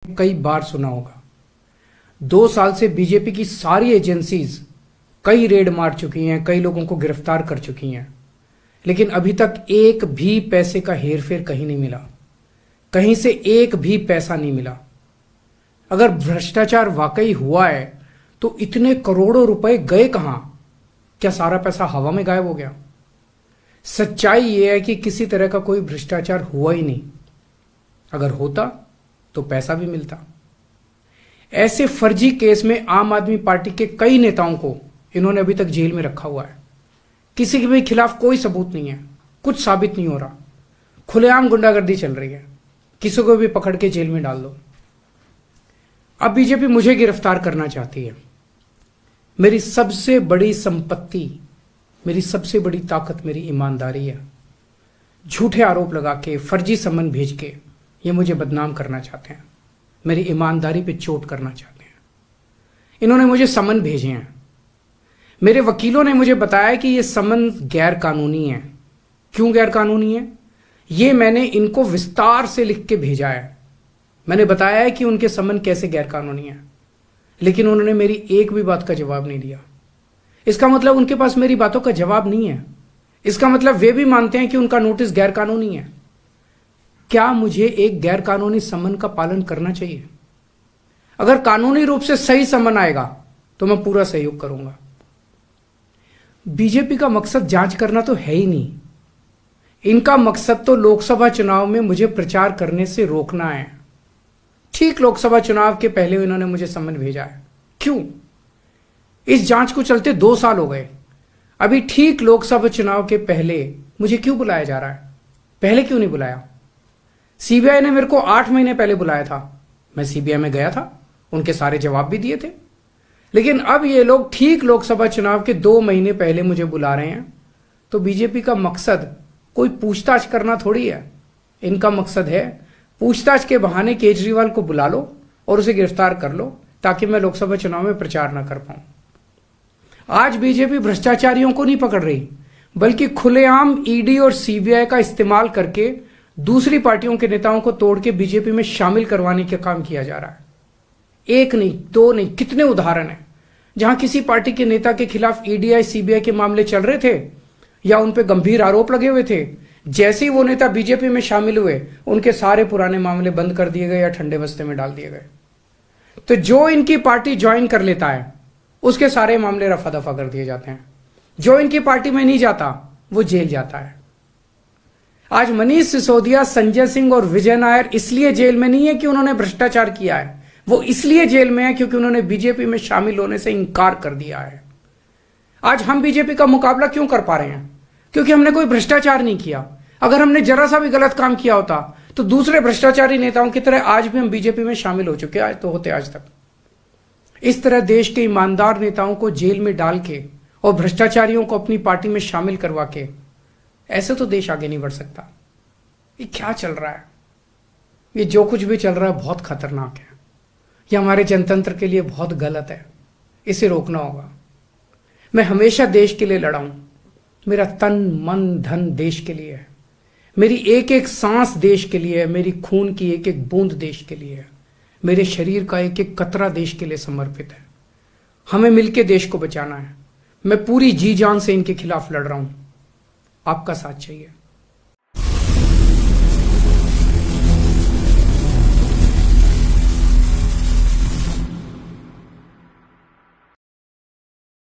कई बार सुना होगा। 2 साल से बीजेपी की सारी एजेंसीज कई रेड मार चुकी हैं, कई लोगों को गिरफ्तार कर चुकी हैं, लेकिन अभी तक एक भी पैसे का हेरफेर कहीं नहीं मिला, कहीं से एक भी पैसा नहीं मिला। अगर भ्रष्टाचार वाकई हुआ है तो इतने करोड़ों रुपए गए कहां? क्या सारा पैसा हवा में गायब हो गया? सच्चाई यह है कि किसी तरह का कोई भ्रष्टाचार हुआ ही नहीं। अगर होता तो पैसा भी मिलता। ऐसे फर्जी केस में आम आदमी पार्टी के कई नेताओं को इन्होंने अभी तक जेल में रखा हुआ है। किसी के भी खिलाफ कोई सबूत नहीं है, कुछ साबित नहीं हो रहा, खुलेआम गुंडागर्दी चल रही है, किसी को भी पकड़ के जेल में डाल दो। अब बीजेपी मुझे गिरफ्तार करना चाहती है। मेरी सबसे बड़ी संपत्ति, मेरी सबसे बड़ी ताकत मेरी ईमानदारी है। झूठे आरोप लगा के, फर्जी समन भेज के ये मुझे बदनाम करना चाहते हैं, मेरी ईमानदारी पे चोट करना चाहते हैं। इन्होंने मुझे समन भेजे हैं। मेरे वकीलों ने मुझे बताया कि ये समन गैर कानूनी है। क्यों गैर कानूनी है? ये मैंने इनको विस्तार से लिख के भेजा है। मैंने बताया है कि उनके समन कैसे गैर कानूनी है, लेकिन उन्होंने मेरी एक भी बात का जवाब नहीं दिया। इसका मतलब उनके पास मेरी बातों का जवाब नहीं है। इसका मतलब वे भी मानते हैं कि उनका नोटिस गैर कानूनी है। क्या मुझे एक गैर कानूनी समन का पालन करना चाहिए? अगर कानूनी रूप से सही समन आएगा तो मैं पूरा सहयोग करूंगा। बीजेपी का मकसद जांच करना तो है ही नहीं। इनका मकसद तो लोकसभा चुनाव में मुझे प्रचार करने से रोकना है। ठीक लोकसभा चुनाव के पहले इन्होंने मुझे समन भेजा है। क्यों? इस जांच को चलते 2 साल हो गए। अभी ठीक लोकसभा चुनाव के पहले मुझे क्यों बुलाया जा रहा है? पहले क्यों नहीं बुलाया? सीबीआई ने मेरे को 8 महीने पहले बुलाया था। मैं सीबीआई में गया था, उनके सारे जवाब भी दिए थे। लेकिन अब ये लोग ठीक लोकसभा चुनाव के 2 महीने पहले मुझे बुला रहे हैं। तो बीजेपी का मकसद कोई पूछताछ करना थोड़ी है। इनका मकसद है पूछताछ के बहाने केजरीवाल को बुला लो और उसे गिरफ्तार कर लो, ताकि मैं लोकसभा चुनाव में प्रचार ना कर पाऊं। आज बीजेपी भ्रष्टाचारियों को नहीं पकड़ रही, बल्कि खुलेआम ईडी और सीबीआई का इस्तेमाल करके दूसरी पार्टियों के नेताओं को तोड़ के बीजेपी में शामिल करवाने का काम किया जा रहा है। एक नहीं, 2 नहीं, कितने उदाहरण हैं जहां किसी पार्टी के नेता के खिलाफ ईडीआई सीबीआई के मामले चल रहे थे या उन पे गंभीर आरोप लगे हुए थे। जैसे ही वो नेता बीजेपी में शामिल हुए, उनके सारे पुराने मामले बंद कर दिए गए या ठंडे बस्ते में डाल दिए गए। तो जो इनकी पार्टी ज्वाइन कर लेता है उसके सारे मामले रफा दफा कर दिए जाते हैं। जो इनकी पार्टी में नहीं जाता वो जेल जाता है। आज मनीष सिसोदिया, संजय सिंह और विजय नायर इसलिए जेल में नहीं है कि उन्होंने भ्रष्टाचार किया है, वो इसलिए जेल में है क्योंकि उन्होंने बीजेपी में शामिल होने से इंकार कर दिया है। आज हम बीजेपी का मुकाबला क्यों कर पा रहे हैं? क्योंकि हमने कोई भ्रष्टाचार नहीं किया। अगर हमने जरा सा भी गलत काम किया होता तो दूसरे भ्रष्टाचारी नेताओं की तरह आज भी हम बीजेपी में शामिल हो चुके होते आज तक। इस तरह देश के ईमानदार नेताओं को जेल में डाल के और भ्रष्टाचारियों को अपनी पार्टी में शामिल करवा के ऐसे तो देश आगे नहीं बढ़ सकता। ये क्या चल रहा है? ये जो कुछ भी चल रहा है बहुत खतरनाक है। ये हमारे जनतंत्र के लिए बहुत गलत है। इसे रोकना होगा। मैं हमेशा देश के लिए लड़ा हूं। मेरा तन मन धन देश के लिए है। मेरी एक एक सांस देश के लिए है। मेरी खून की एक एक बूंद देश के लिए है। मेरे शरीर का एक एक कतरा देश के लिए समर्पित है। हमें मिलकर देश को बचाना है। मैं पूरी जी जान से इनके खिलाफ लड़ रहा हूं। आपका साथ चाहिए।